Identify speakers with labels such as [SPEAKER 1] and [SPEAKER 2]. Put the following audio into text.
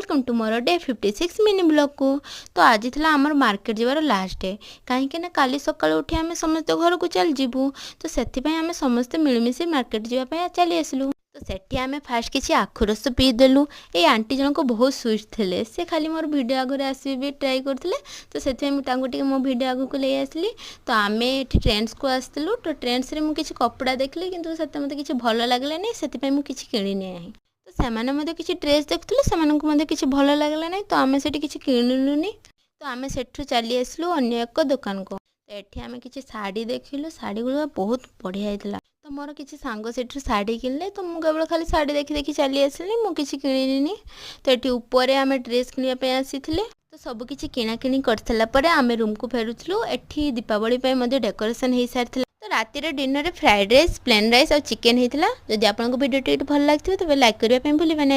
[SPEAKER 1] Welcome to more day 56 mini blog को। तो आज था आमर मार्केट जीवार लास्ट डे कहीं काली सकाल उठी आम समस्त घर को चल जीवु। तो से आम समस्ते मिलमिशी मार्केट जावाई चली आसलु। तो सेठी आम फास्ट किसी आखु रस पीदेलु। ये आंटी जनक बहुत स्वीट थे, से खाली मोर वीडियो आगे आसबे भी ट्राए करते। तो से मो वीडियो आगे को ले आसली। तो आम ये ट्रेंड्स को आसलु। तो ट्रेंड्स किसी कपड़ा देखली कि मत किसी भल लगला नहीं, से किसी किणी नहीं। तो से किसी ड्रेस देखुले से किसी भल लगला नहीं, तो आम से किसी किणुनी। तो आम से चली आसलु अन्य एक दुकान को। तो ये आम किसी शाढ़ी देखिलु, शाढ़ी गुड़ा बहुत बढ़िया होता। तो मोर किसी सांग से शाढ़ी किनले, तो मुझे केवल खाली शाढ़ी देखी देखी चली आसली, मुझे किसी किणिनी। तो ये ऊपर आम ड्रेस किनापी आसी। तो सब किसी किणाकिणी कर आम रूम को फेरुलु। एठी दीपावली डेकोरेशन हो सारी। तो राति dinner fried rice, plain rice और चिकेन होता। जदि आपको वीडियो भल लगे तो लाइक करने भूलें।